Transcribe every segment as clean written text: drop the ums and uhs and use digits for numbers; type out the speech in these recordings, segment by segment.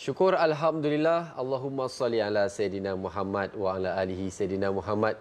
Syukur Alhamdulillah. Allahumma salli ala Sayyidina Muhammad wa ala alihi Sayyidina Muhammad.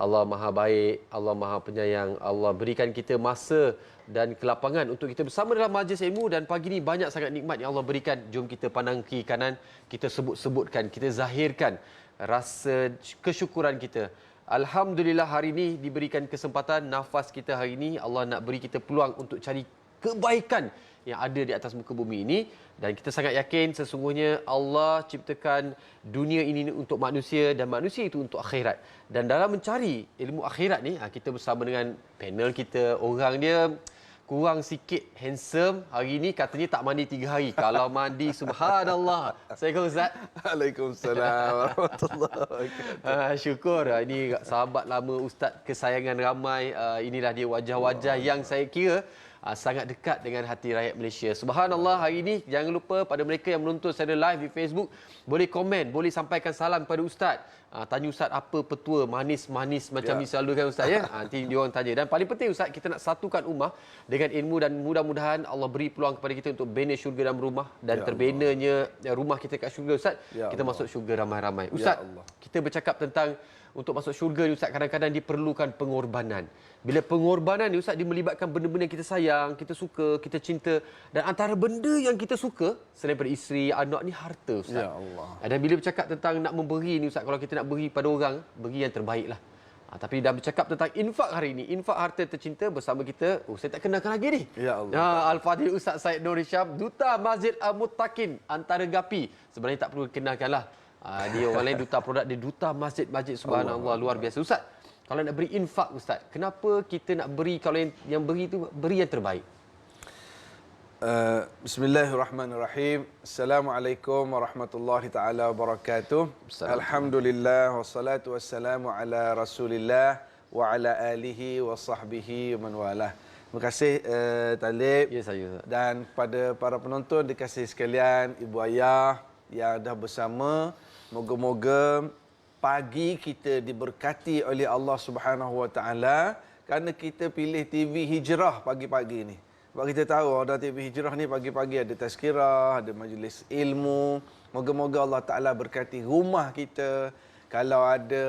Allah Maha Baik, Allah Maha Penyayang. Allah berikan kita masa dan kelapangan untuk kita bersama dalam majlis ilmu, dan pagi ini banyak sangat nikmat yang Allah berikan. Jom kita pandang kiri kanan, kita sebut-sebutkan, kita zahirkan rasa kesyukuran kita. Alhamdulillah hari ini diberikan kesempatan, nafas kita hari ini Allah nak beri kita peluang untuk cari kebaikan yang ada di atas muka bumi ini, dan kita sangat yakin sesungguhnya Allah ciptakan dunia ini untuk manusia dan manusia itu untuk akhirat. Dan dalam mencari ilmu akhirat ni, kita bersama dengan panel kita, orang dia kurang sikit handsome hari ni, katanya tak mandi 3 hari. Kalau mandi subhanallah. Assalamualaikum Ustaz. Waalaikumsalam warahmatullahi wabarakatuh. Syukur ini sahabat lama Ustaz kesayangan ramai. Inilah dia wajah-wajah yang saya kira sangat dekat dengan hati rakyat Malaysia. Subhanallah, hari ini jangan lupa pada mereka yang menonton secara live di Facebook, boleh komen, boleh sampaikan salam kepada Ustaz. Tanya Ustaz apa petua manis-manis macam ni selalu kan Ustaz ya. Nanti dia orang tanya. Dan paling penting Ustaz, kita nak satukan ummah dengan ilmu, dan mudah-mudahan Allah beri peluang kepada kita untuk bina syurga dalam rumah, dan terbinanya rumah kita kat syurga Ustaz. Kita masuk syurga ramai-ramai. Ustaz, kita bercakap tentang untuk masuk syurga ni Ustaz, kadang-kadang diperlukan pengorbanan. Bila pengorbanan ni Ustaz, dia melibatkan benda-benda yang kita sayang, kita suka, kita cinta. Dan antara benda yang kita suka selain daripada isteri, anak ni harta Ustaz. Ya Allah. Dan bila bercakap tentang nak memberi ni Ustaz, kalau kita nak beri pada orang, beri yang terbaik lah. Tapi dah bercakap tentang infak hari ini, infak harta tercinta bersama kita. Saya tak kenalkan lagi ni. Ya Allah. Al-Fadhil Ustaz Syed Nur Hisham, Duta Masjid Al-Muttaqin Antara Gapi. Sebenarnya tak perlu kenalkan lah. Dia orang lain duta produk, dia duta masjid-masjid. Subhanallah, luar biasa. Ustaz, kalau nak beri infak Ustaz, kenapa kita nak beri, kalau yang beri tu beri yang terbaik? Bismillahirrahmanirrahim. Assalamualaikum warahmatullahi taala wabarakatuh. Alhamdulillah wassalatu wassalamu ala Rasulillah wa ala alihi wa sahbihi wa man walah. Terima kasih Talib. Ya, saya. Dan pada para penonton dikasihi sekalian, ibu ayah yang dah bersama, moga-moga pagi kita diberkati oleh Allah Subhanahu Wa Taala, kerana kita pilih TV Hijrah pagi-pagi ni. Sebab kita tahu ada TV Hijrah ni pagi-pagi ada tazkirah, ada majlis ilmu. Moga-moga Allah Taala berkati rumah kita. Kalau ada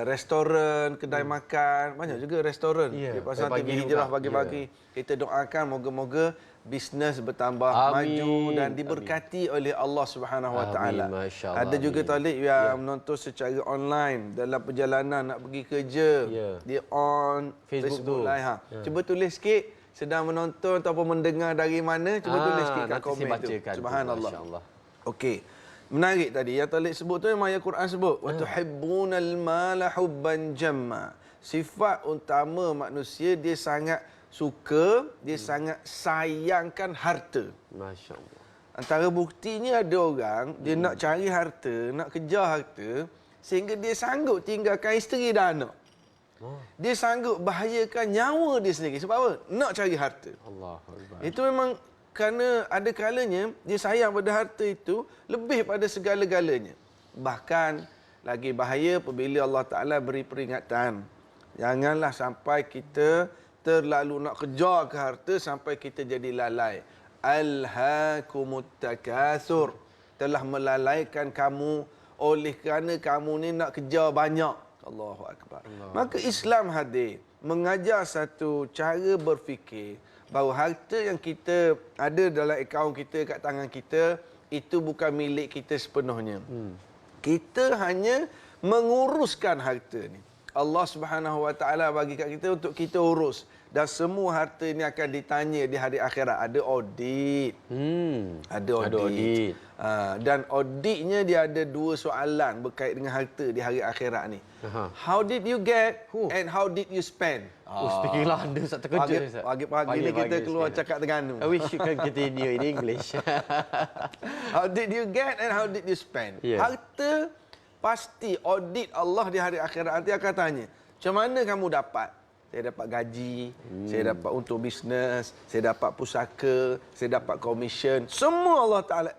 restoran, kedai makan, banyak juga restoran di pasal TV Hijrah pagi-pagi. Kita doakan moga-moga bisnes bertambah maju dan diberkati oleh Allah Subhanahu Wa Taala. Ada juga talib yang menonton secara online dalam perjalanan nak pergi kerja, dia on Facebook Live. Cuba tulis sikit sedang menonton ataupun mendengar dari mana, cuba tulis sikit kat komen tu. Subhanallah. Okey. Menarik tadi yang talib sebut tu, memang ayat Quran sebut wa tuhibbunal mala hubban jamma. Sifat utama manusia, dia sangat suka, dia sangat sayangkan harta. Masya-Allah. Antara buktinya ada orang dia nak cari harta, nak kejar harta, sehingga dia sanggup tinggalkan isteri dan anak. Dia sanggup bahayakan nyawa dia sendiri. Sebab apa? Nak cari harta. Allahuakbar. Itu memang kerana ada kalanya dia sayang pada harta itu lebih pada segala-galanya. Bahkan lagi bahaya apabila Allah Ta'ala beri peringatan. Janganlah sampai kita terlalu nak kejar ke harta sampai kita jadi lalai. Alhaakumut takatsur. Telah melalaikan kamu oleh kerana kamu ni nak kejar banyak. Allahu Akbar. Maka Islam hadir mengajar satu cara berfikir bahawa harta yang kita ada dalam akaun kita, kat tangan kita, itu bukan milik kita sepenuhnya. Kita hanya menguruskan harta ni. Allah Subhanahu Wa Taala bagi kat kita untuk kita urus. Dan semua harta ini akan ditanya di hari akhirat. Ada audit. Ada audit. Dan auditnya dia ada 2 soalan berkait dengan harta di hari akhirat ni. How did you get and how did you spend? Speakinglah anda Ustaz terkejut. Pagi ni kita keluar cakap Terengganu. We should continue in English. How did you get and how did you spend? Harta pasti audit Allah di hari akhirat nanti akan tanya. Macam mana kamu dapat? Saya dapat gaji, saya dapat untuk bisnes, saya dapat pusaka, saya dapat komisen. Semua Allah Ta'ala,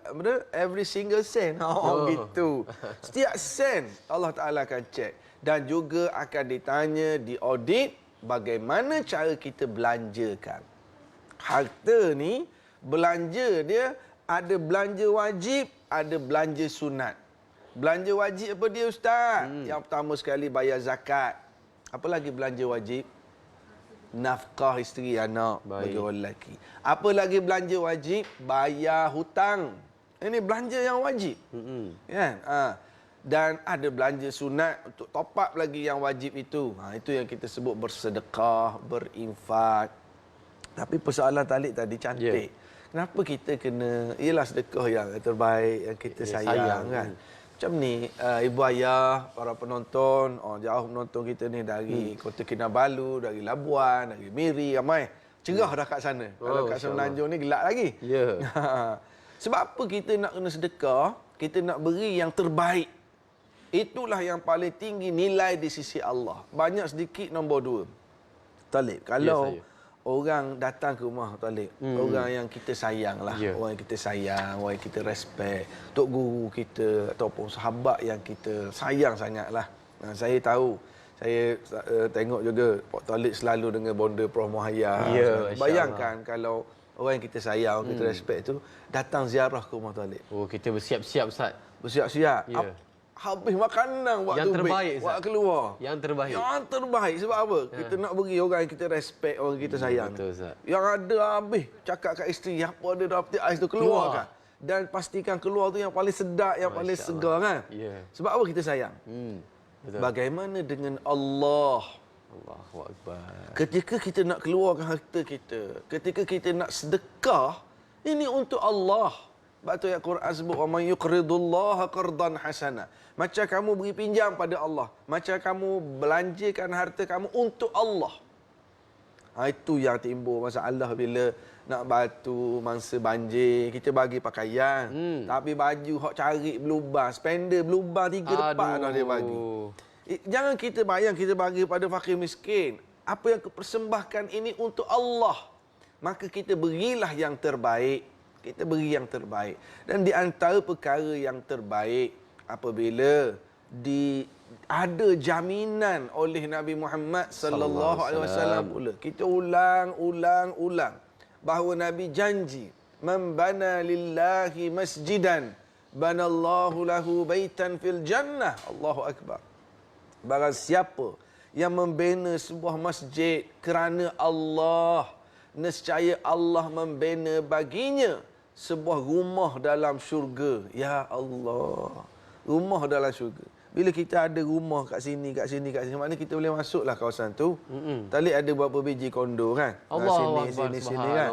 every single cent. Gitu. Setiap sen Allah Ta'ala akan cek. Dan juga akan ditanya di audit bagaimana cara kita belanjakan. Harta ni, belanja dia ada belanja wajib, ada belanja sunat. Belanja wajib apa dia Ustaz? Yang pertama sekali bayar zakat. Apa lagi belanja wajib? Nafkah isteri anak bagi orang lelaki. Apa lagi belanja wajib? Bayar hutang. Ini belanja yang wajib. Kan? Dan ada belanja sunat untuk top up lagi yang wajib itu. Itu yang kita sebut bersedekah, berinfak. Tapi persoalan Talib tadi cantik. Kenapa kita kena, ialah sedekah yang terbaik, yang kita sayang kan. Macam ni, ibu ayah, para penonton, jauh penonton kita ni dari Kota Kinabalu, dari Labuan, dari Miri, ramai. Cerah dah kat sana. Kalau kat Semenanjung ni gelap lagi. Sebab apa kita nak kena sedekah? Kita nak beri yang terbaik. Itulah yang paling tinggi nilai di sisi Allah. Banyak sedikit nombor 2. Talib, kalau orang datang ke rumah Talib, orang yang kita sayang lah, orang yang kita sayang, orang yang kita respect, tok guru kita ataupun sahabat yang kita sayang sangat lah. Saya tahu, saya tengok juga Pak Talib selalu dengan bonda Prof Muhayya. Bayangkan kalau orang yang kita sayang, kita respect tu datang ziarah ke rumah Talib. Kita bersiap-siap Ustaz. Bersiap-siap. Habis makanan waktu yang terbaik, buat keluar. Yang terbaik. Yang terbaik sebab apa? Kita nak beri orang yang kita respect, orang yang kita sayang. Betul, Ustaz. Yang ada habis cakap kat isteri apa ada dalam peti ais tu keluarkan. Dan pastikan keluar tu yang paling sedap, yang paling segar kan? Sebab apa kita sayang? Betul. Bagaimana dengan Allah? Allahu Akbar. Ketika kita nak keluarkan harta kita, ketika kita nak sedekah, ini untuk Allah. Sebab tu ayat Quran sebut wa man yuqridullaha qardan hasana. Macam kamu beri pinjam pada Allah, macam kamu belanjakan harta kamu untuk Allah. Itu yang timbul masalah bila nak bantu mangsa banjir, kita bagi pakaian, tapi baju hok cari berlubang, spender berlubang 3 4 dah dia bagi. Jangan kita bayang kita bagi pada fakir miskin. Apa yang kepersembahkan ini untuk Allah. Maka kita berilah yang terbaik. Kita beri yang terbaik. Dan di antara perkara yang terbaik apabila ada jaminan oleh Nabi Muhammad sallallahu alaihi wasallam pula. Kita ulang bahawa Nabi janji, "Man bana lillahi masjidan, banallahu lahu baitan fil jannah." Allahu akbar. Barang siapa yang membina sebuah masjid kerana Allah, nescaya Allah membina baginya sebuah rumah dalam syurga. Ya Allah. Rumah dalam syurga. Bila kita ada rumah kat sini, maknanya kita boleh masuklah kawasan tu. Tadi ada berapa biji kondo kan? Sini kan?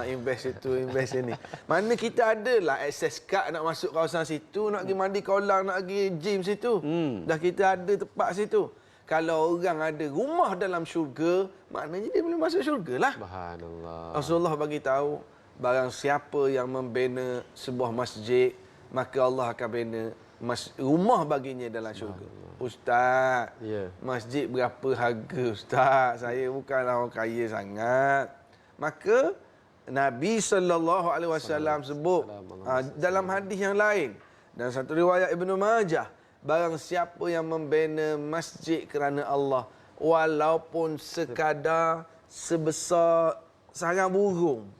Invest itu, invest sini. Mana kita adalah akses kad nak masuk kawasan situ, nak pergi mandi kolam, nak pergi gym situ. Dah kita ada tempat situ. Kalau orang ada rumah dalam syurga, maknanya dia boleh masuk syurga lah. Subhanallah. Rasulullah bagi tahu, barang siapa yang membina sebuah masjid, maka Allah akan bina rumah baginya dalam syurga. Ustaz, masjid berapa harga Ustaz? Saya bukanlah orang kaya sangat. Maka Nabi SAW sebut dalam hadis yang lain, dan satu riwayat Ibnu Majah, barang siapa yang membina masjid kerana Allah, walaupun sekadar sebesar sarang burung,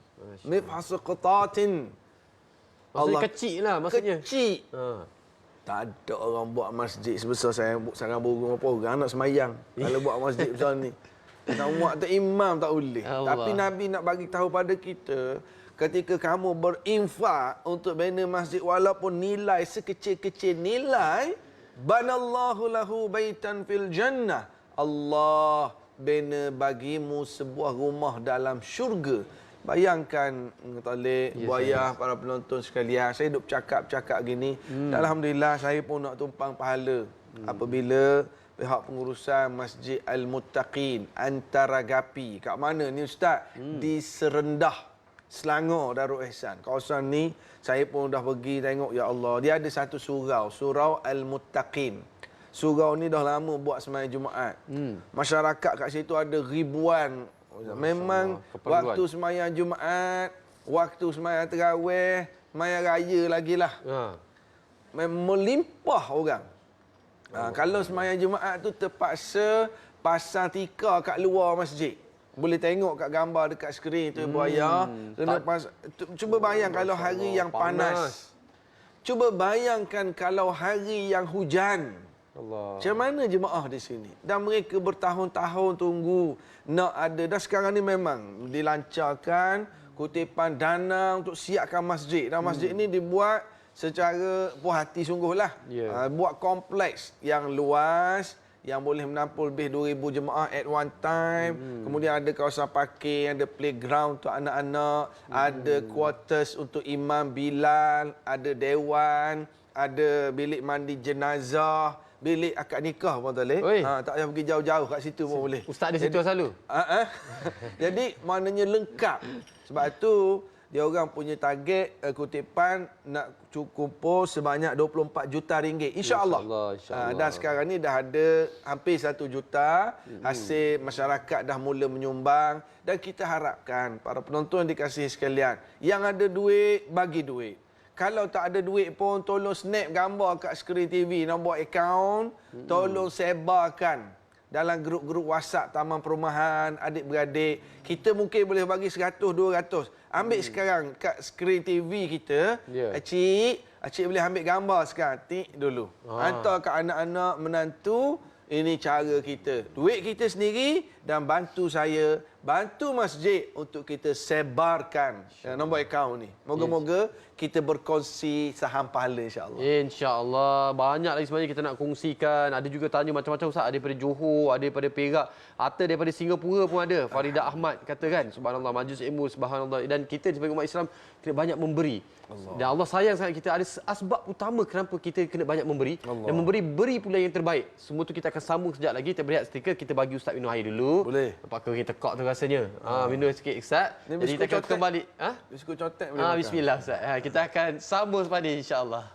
mifhasu qatatin, Allah kecil lah maksudnya. Kecil. Tak ada orang buat masjid sebesar sarang burung apa orang nak semayang. Kalau buat masjid besar ni. Nak buat tu imam tak boleh. Tapi Nabi nak bagi tahu pada kita, ketika kamu berinfak untuk bina masjid walaupun nilai sekecil-kecil nilai, banallahu lahu baitan fil jannah. Allah bina bagimu sebuah rumah dalam syurga. Bayangkan Talib, buaya, para penonton sekalian, saya duk bercakap gini. Alhamdulillah saya pun nak tumpang pahala apabila pihak pengurusan Masjid Al-Muttaqin Antara Gapi. Kat mana ni Ustaz? Di Serendah, Selangor, Darul Ihsan. Kawasan ni saya pun dah pergi tengok, ya Allah. Dia ada satu surau Al-Muttaqin. Surau ni dah lama buat sembahyang Jumaat. Masyarakat kat situ ada ribuan. Memang waktu sembahyang Jumaat, waktu sembahyang tarawih, sembahyang raya lagilah. Melimpah orang. Kalau sembahyang Jumaat tu terpaksa pasang tikar kat luar masjid. Boleh tengok kat gambar dekat skrin tu buaya. Cuba bayang kalau hari yang panas. Cuba bayangkan kalau hari yang hujan. Allah. Macam mana jemaah di sini? Dan mereka bertahun-tahun tunggu nak ada. Dan sekarang ni memang dilancarkan kutipan dana untuk siapkan masjid. Dan masjid ini dibuat secara puas hati sungguhlah. Yeah. Buat kompleks yang luas, yang boleh menampung lebih 2,000 jemaah at one time. Kemudian ada kawasan parking, ada playground untuk anak-anak, ada quarters untuk imam Bilal, ada dewan, ada bilik mandi jenazah, bilik akad nikah pun boleh. Tak payah pergi jauh-jauh, kat situ pun boleh. Ustaz di situ selalu? Jadi maknanya lengkap. Sebab tu dia orang punya target kutipan nak kumpul sebanyak 24 juta ringgit. InsyaAllah. InsyaAllah. Dan sekarang ni dah ada hampir 1 juta hasil masyarakat dah mula menyumbang. Dan kita harapkan para penonton dikasihi sekalian, yang ada duit, bagi duit. Kalau tak ada duit pun, tolong snap gambar kat skrin TV, nombor akaun, tolong sebarkan dalam grup-grup WhatsApp Taman Perumahan, adik-beradik. Kita mungkin boleh bagi 100, 200. Ambil sekarang kat skrin TV kita, Acik boleh ambil gambar sekarang, tik dulu. Hantar kat anak-anak, menantu. Ini cara kita. Duit kita sendiri dan bantu saya, bantu masjid untuk kita sebarkan nombor akaun ni. Moga-moga kita berkongsi saham pahala insya-Allah. InsyaAllah. Banyak lagi sebenarnya kita nak kongsikan. Ada juga tanya macam-macam Ustaz. Ada daripada Johor, ada daripada Perak, atau daripada Singapura pun ada. Farida Ahmad kata kan, subhanallah, majlis ilmu, subhanallah. Dan kita sebagai umat Islam kena banyak memberi. Dan Allah sayang sangat kita. Ada asbab utama kenapa kita kena banyak memberi. Dan beri pula yang terbaik. Semua tu kita akan sambung sekejap lagi. Kita berehat seketika, kita bagi Ustaz minum air dulu. Boleh. Apakah kita tekak tu rasanya? Minum sikit Ustaz. Ni Jadi kita akan kembali. Biskut cotek boleh makan. Bismillah Ustaz. Kita akan sambung selepas ni insya-Allah.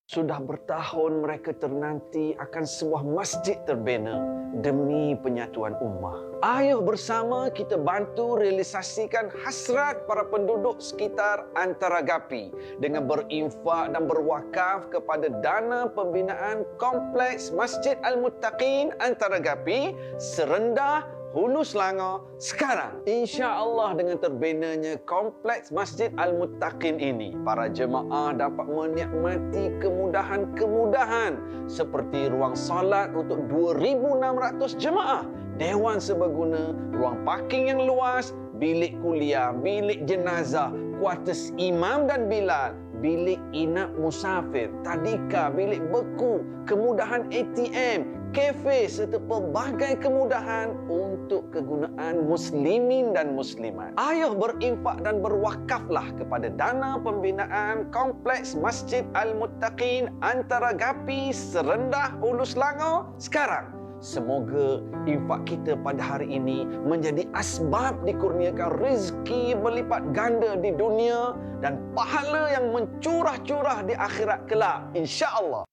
Sudah bertahun mereka ternanti akan sebuah masjid terbina demi penyatuan ummah. Ayo bersama kita bantu realisasikan hasrat para penduduk sekitar Antara Gapi dengan berinfak dan berwakaf kepada dana pembinaan kompleks Masjid Al-Muttaqin Antara Gapi Serendah, Hulu Selangor sekarang. Insya-Allah dengan terbinanya kompleks Masjid Al-Muttaqin ini, para jemaah dapat menikmati kemudahan-kemudahan seperti ruang solat untuk 2,600 jemaah, dewan seberguna, ruang parking yang luas bilik kuliah, bilik jenazah, kuartus imam dan Bilal, bilik inap musafir, tadika, bilik beku, kemudahan ATM, kafe serta pelbagai kemudahan untuk kegunaan muslimin dan muslimat. Ayo berinfak dan berwakaflah kepada dana pembinaan Kompleks Masjid Al-Muttaqin Antara Gapi, Serendah, Hulu Selangor sekarang. Semoga infak kita pada hari ini menjadi asbab dikurniakan rezeki berlipat ganda di dunia dan pahala yang mencurah-curah di akhirat kelak, insya-Allah.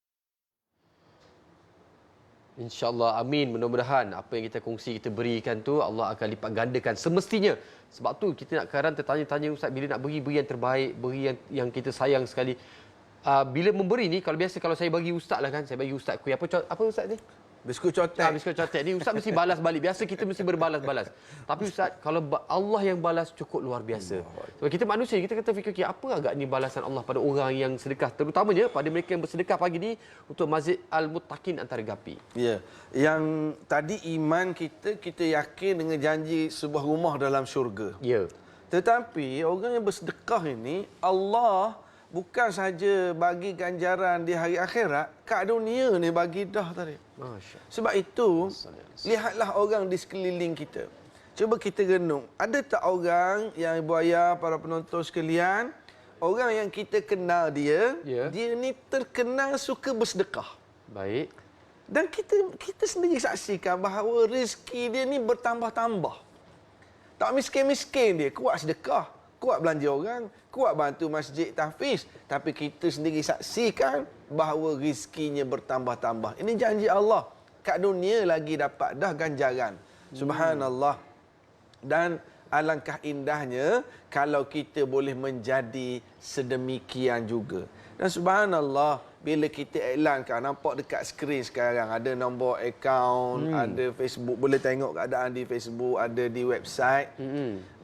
InsyaAllah, amin. Mudah-mudahan apa yang kita kongsi, kita berikan tu Allah akan lipat gandakan semestinya. Sebab tu kita nak kadang tertanya-tanya, Ustaz, bila nak beri yang terbaik, beri yang kita sayang sekali. Bila memberi ni, kalau biasa kalau saya bagi Ustaz lah kan, saya bagi Ustaz kuih. Apa Ustaz ni? Biskut cotek. Biskut cotek ni Ustaz mesti balas balik. Biasa kita mesti berbalas-balas. Tapi Ustaz, kalau Allah yang balas cukup luar biasa. Sebab kita manusia, kita kata fikir, apa agak ni balasan Allah pada orang yang sedekah, terutamanya pada mereka yang bersedekah pagi ni untuk Masjid Al-Muttaqin Antara Gapi. Ya, yang tadi iman kita yakin dengan janji sebuah rumah dalam syurga. Ya. Tetapi orang yang bersedekah ini, Allah bukan saja bagi ganjaran di hari akhirat, kat dunia ni bagi dah tadi. Masya. Sebab itu, lihatlah orang di sekeliling kita. Cuba kita renung. Ada tak orang yang ibu ayah, para penonton sekalian, orang yang kita kenal dia, dia ni terkenal suka bersedekah. Baik. Dan kita sendiri saksikan bahawa rezeki dia ni bertambah-tambah. Tak miskin-miskin dia, kuat sedekah, kuat belanja orang, kuat bantu masjid tahfiz. Tapi kita sendiri saksikan bahawa rezekinya bertambah-tambah. Ini janji Allah. Kat dunia lagi dapat dah ganjaran. Subhanallah. Dan alangkah indahnya kalau kita boleh menjadi sedemikian juga. Dan subhanallah, bila kita iklankan, nampak dekat skrin sekarang ada nombor akaun, ada Facebook, boleh tengok keadaan di Facebook, ada di website.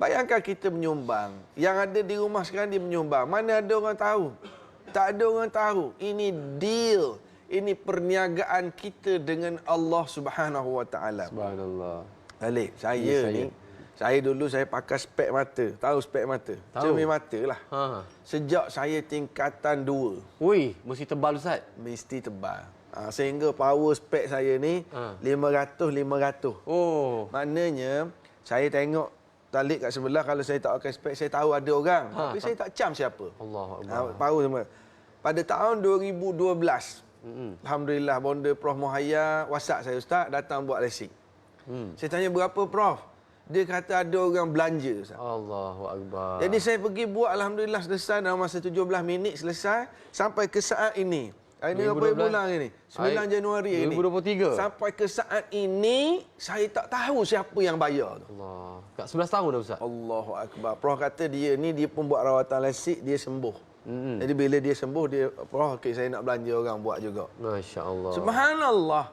Bayangkan kita menyumbang. Yang ada di rumah sekarang dia menyumbang. Mana ada orang tahu? Tak ada orang tahu. Ini deal. Ini perniagaan kita dengan Allah Subhanahu Wa Taala. Subhanallah. Balik, saya dulu saya pakai spek mata. Tahu spek mata? Tahu. Cermin mata lah. Ha. Sejak saya tingkatan 2. Ui, mesti tebal Ustaz. Mesti tebal. Sehingga power spek saya ni 500. Oh. Maknanya, saya tengok talik kat sebelah, kalau saya tak pakai spek, saya tahu ada orang. Tapi saya tak cam siapa. Allah. Power semua. Pada tahun 2012, Alhamdulillah, bonda Prof Muhayya WhatsApp saya, Ustaz, datang buat lasik. Saya tanya, berapa Prof? Dia kata ada orang belanja, Ustaz. Allahu Akbar. Jadi saya pergi buat, Alhamdulillah selesai dalam masa 17 minit selesai. Sampai ke saat ini. Hari ini berapa bulan ini? 9 Januari ini. 2023. Sampai ke saat ini, saya tak tahu siapa yang bayar tu. Allah. Kat 11 tahun dah Ustaz. Allahu Akbar. Prof kata dia pun buat rawatan lasik, dia sembuh. Jadi bila dia sembuh, dia, Prof, okay, saya nak belanja orang buat juga. Masya Allah. Subhanallah.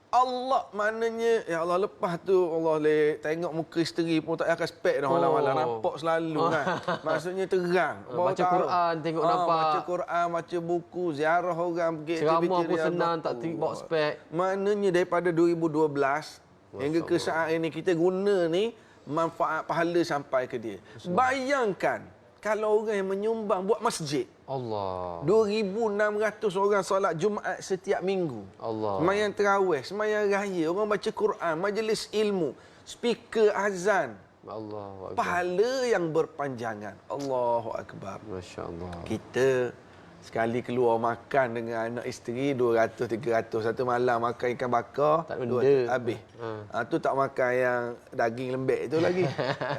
Allah maknanya, ya Allah, lepas tu Allah tengok muka isteri pun tak akan spek dah malam-malam. Nampak selalu kan. Maksudnya terang. Baca Quran, tengok nampak. Baca Quran, baca buku, ziarah orang, pergi ceramah pun senang, tak bawa spek. Maknanya daripada 2012 hingga ke saat ini, kita guna ni, manfaat pahala sampai ke dia. Bayangkan kalau orang yang menyumbang buat masjid. Allah. 2,600 orang solat Jumaat setiap minggu. Allah. Sembahyang tarawih, sembahyang raya, orang baca Quran, majlis ilmu, speaker azan. Allahu Akbar. Pahala yang berpanjangan. Allahu Akbar. Masya-Allah. Kita sekali keluar makan dengan anak isteri 200-300. Satu malam makan ikan bakar, tak benda. Habis. Tu tak makan yang daging lembek itu lagi.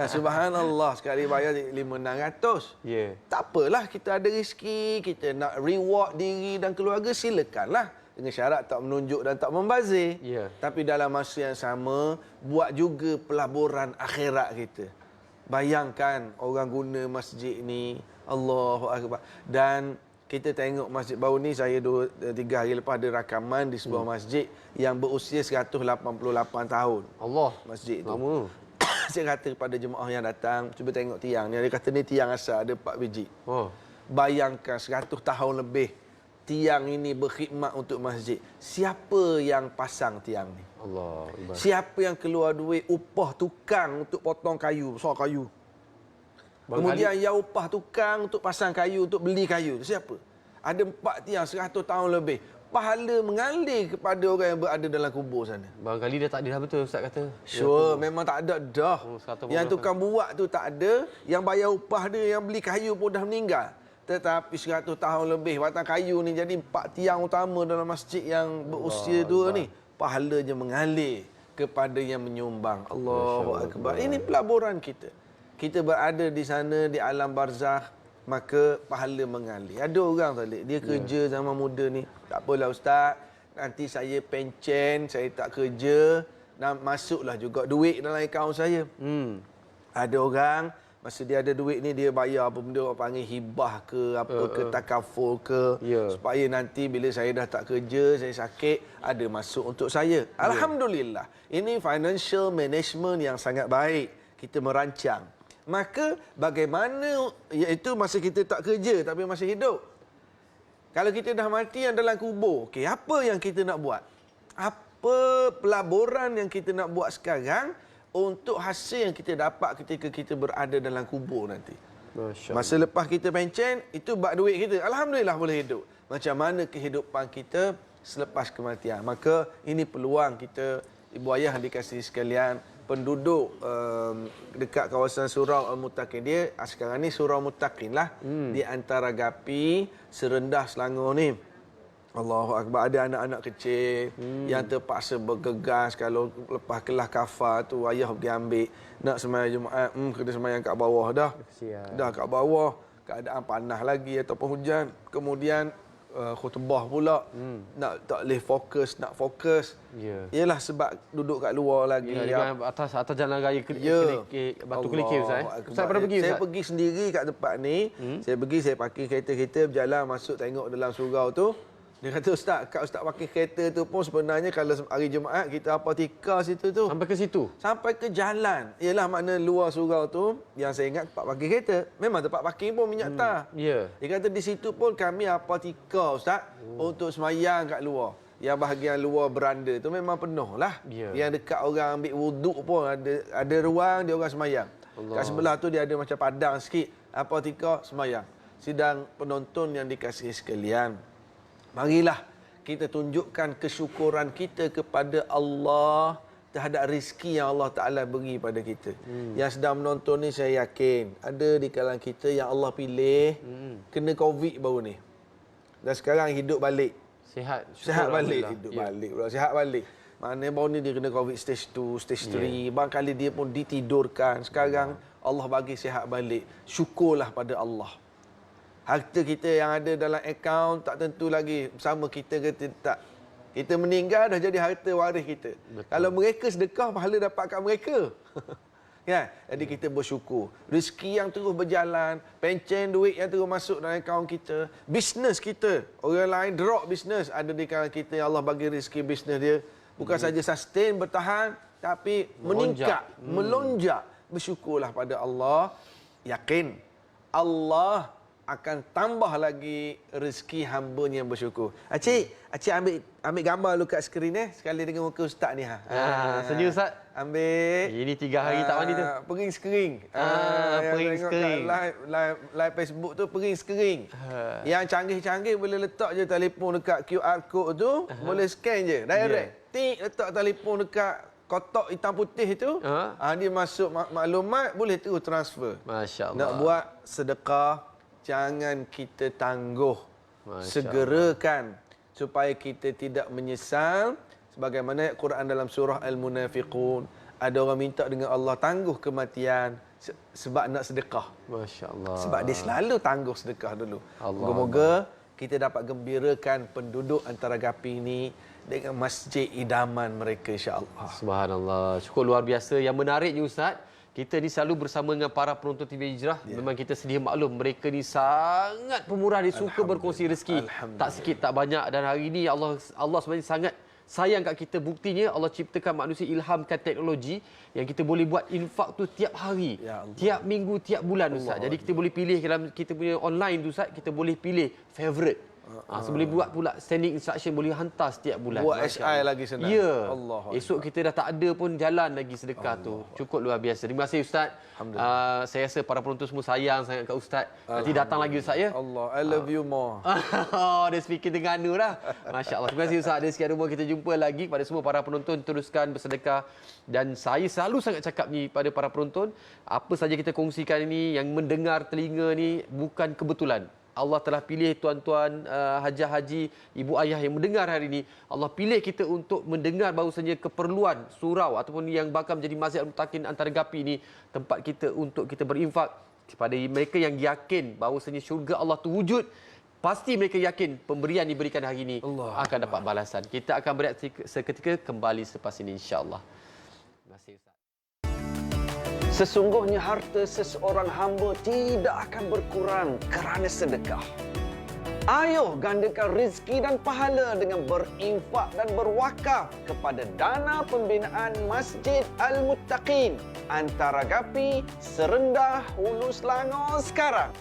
Subhanallah, sekali bayar 500-600. Ya. Tak apalah, kita ada rezeki, kita nak reward diri dan keluarga, silakanlah. Dengan syarat tak menunjuk dan tak membazir. Ya. Tapi dalam masa yang sama, buat juga pelaburan akhirat kita. Bayangkan orang guna masjid ni, Allahu Akbar. Dan kita tengok masjid baru ni, saya 2-3 hari lepas ada rakaman di sebuah masjid yang berusia 188 tahun. Allah. Masjid tu. Lama. Saya kata kepada jemaah yang datang, cuba tengok tiang ni. Dia kata ni tiang asal, ada 4 biji. Oh. Bayangkan 100 tahun lebih tiang ini berkhidmat untuk masjid. Siapa yang pasang tiang ni? Allah. Siapa yang keluar duit upah tukang untuk potong kayu, besar kayu? Kemudian yang upah tukang untuk pasang kayu, untuk beli kayu. Siapa? Ada 4 tiang 100 tahun lebih. Pahala mengalir kepada orang yang berada dalam kubur sana. Barangkali dia tak ada dah betul Ustaz kata. Sure, memang tak ada dah. Oh, 100 Yang tukang buat tu tak ada, yang bayar upah dia, yang beli kayu pun dah meninggal. Tetapi 100 tahun lebih batang kayu ni jadi 4 tiang utama dalam masjid yang berusia tua ni. Pahalanya mengalir kepada yang menyumbang. Allahu Akbar. Ini pelaburan kita. Kita berada di sana di alam barzakh, maka pahala mengalir. Ada orang tadi, dia kerja zaman muda ni. Tak apalah Ustaz, nanti saya pencen, saya tak kerja, dan masuklah juga duit dalam akaun saya. Ada orang, masa dia ada duit ni, dia bayar apa benda, orang panggil hibah ke, apa ke, takaful ke. Supaya nanti bila saya dah tak kerja, saya sakit, ada masuk untuk saya. Alhamdulillah. Ini financial management yang sangat baik. Kita merancang. Maka bagaimana, iaitu masa kita tak kerja tapi masih hidup. Kalau kita dah mati yang dalam kubur, okey, apa yang kita nak buat? Apa pelaburan yang kita nak buat sekarang untuk hasil yang kita dapat ketika kita berada dalam kubur nanti? Masa lepas kita pencen, itu bak duit kita. Alhamdulillah boleh hidup. Macam mana kehidupan kita selepas kematian? Maka ini peluang kita, ibu ayah dikasihi sekalian, penduduk dekat kawasan Surau Al-Muttaqin. Dia sekarang ni Surau Muttaqin lah. Di antara Gapi, Serendah, Selangor ni. Allahu Akbar. Ada anak-anak kecil yang terpaksa bergegas kalau lepas kelas kafar tu ayah pergi ambil. Nak sembahyang Jumaat, kena sembahyang kat bawah dah. Dah kat bawah. Keadaan panas lagi ataupun hujan. Kemudian khutbah pula. Nak tak boleh fokus, nak fokus. Yalah sebab duduk kat luar lagi. Atas jalan raya Batu Kelikir Ustaz. Ustaz pernah pergi Ustaz? Saya pergi sendiri kat tempat ni. Saya pergi, saya parking kereta-kereta, berjalan masuk tengok dalam surau tu. Dia kata, Ustaz, kat Ustaz parking kereta tu pun sebenarnya kalau hari Jumaat kita apa tika situ tu. Sampai ke situ? Sampai ke jalan. Ialah makna luar surau tu, yang saya ingat tempat parking kereta. Memang tempat parking pun minyak tar. Dia kata di situ pun kami apa tika Ustaz untuk semayang kat luar. Yang bahagian luar beranda tu memang penuh lah. Yang dekat orang ambil wuduk pun ada ruang dia orang semayang. Kat sebelah tu dia ada macam padang sikit. Apa tika semayang. Sidang penonton yang dikasihi sekalian, marilah kita tunjukkan kesyukuran kita kepada Allah terhadap rezeki yang Allah Ta'ala beri pada kita. Yang sedang menonton ni saya yakin ada di kalangan kita yang Allah pilih kena COVID baru ni. Dan sekarang hidup balik. Sihat balik. Hidup balik. Sihat balik. Maknanya baru ni dia kena COVID stage 2, stage 3. Barangkali dia pun ditidurkan. Sekarang Allah bagi sihat balik. Syukurlah pada Allah. Harta kita yang ada dalam akaun tak tentu lagi bersama kita ke tak. Kita meninggal dah jadi harta waris kita. Kalau mereka sedekah, pahala dapat kat mereka. Kan? Jadi kita bersyukur. Rezeki yang terus berjalan, pencen duit yang terus masuk dalam akaun kita, bisnes kita. Orang lain drop bisnes, ada di kalangan kita yang Allah bagi rezeki bisnes dia. Bukan saja sustain, bertahan, tapi meningkat, melonjak. Bersyukurlah pada Allah. Yakin Allah akan tambah lagi rezeki hamba-Nya yang bersyukur. Acik ambil gambar lu kat skrin sekali dengan muka ustaz ni senyum Ustaz. Ambil. Ini 3 hari tak mandi tu. Pering skrin. Pering skrin. Live Facebook tu pering skrin. Yang canggih-canggih boleh letak je telefon dekat QR code tu, boleh scan je direct. Tik letak telefon dekat kotak hitam putih tu. Dia masuk maklumat, boleh terus transfer. Masya-Allah. Nak buat sedekah, jangan kita tangguh. Segerakan supaya kita tidak menyesal. Sebagaimana Quran dalam surah Al-Munafiqun, ada orang minta dengan Allah tangguh kematian sebab nak sedekah. Masya-Allah. Sebab dia selalu tangguh sedekah dulu. Moga-moga kita dapat gembirakan penduduk antara Gapi ini dengan masjid idaman mereka, insya-Allah. Subhanallah. Cukup luar biasa. Yang menariknya Ustaz, kita ni selalu bersama dengan para penonton TV Hijrah. Memang kita sedia maklum, mereka ni sangat pemurah, dia suka berkongsi rezeki. Tak sikit tak banyak, dan hari ini Allah sebenarnya sangat sayang kat kita. Buktinya Allah ciptakan manusia, ilhamkan teknologi yang kita boleh buat infak tu tiap hari, tiap minggu, tiap bulan Ustaz. Jadi kita boleh pilih dalam kita punya online tu Ustaz, kita boleh pilih favorite. So boleh buat pula standing instruction, boleh hantar setiap bulan. Buat Masya SI Allah. lagi senang. Ya. Allah Esok kita dah tak ada pun jalan lagi sedekah tu. Cukup luar biasa. Terima kasih Ustaz. Saya rasa para penonton semua sayang sangat kat Ustaz. Nanti datang lagi Ustaz ya. Allah, I love you more. Dia speaker Terengganu dah. Masya Allah. Terima kasih Ustaz. Ada sekian rumah kita jumpa lagi. Pada semua para penonton, teruskan bersedekah. Dan saya selalu sangat cakap ni pada para penonton, apa saja kita kongsikan ini, yang mendengar telinga ni bukan kebetulan. Allah telah pilih tuan-tuan, hajah-haji, ibu ayah yang mendengar hari ini. Allah pilih kita untuk mendengar bahawasanya keperluan surau ataupun yang bakal menjadi Masjid Al-Muttaqin Antara Gapi ini tempat kita untuk kita berinfak. Kepada mereka yang yakin bahawasanya syurga Allah tu wujud, pasti mereka yakin pemberian diberikan hari ini akan dapat balasan. Kita akan berehat seketika, kembali selepas ini insya-Allah. Terima kasih Ustaz. Sesungguhnya harta seseorang hamba tidak akan berkurang kerana sedekah. Ayo gandakan rezeki dan pahala dengan berinfak dan berwakaf kepada dana pembinaan Masjid Al-Muttaqin Antara Gapi, Serendah, Hulu Selangor sekarang.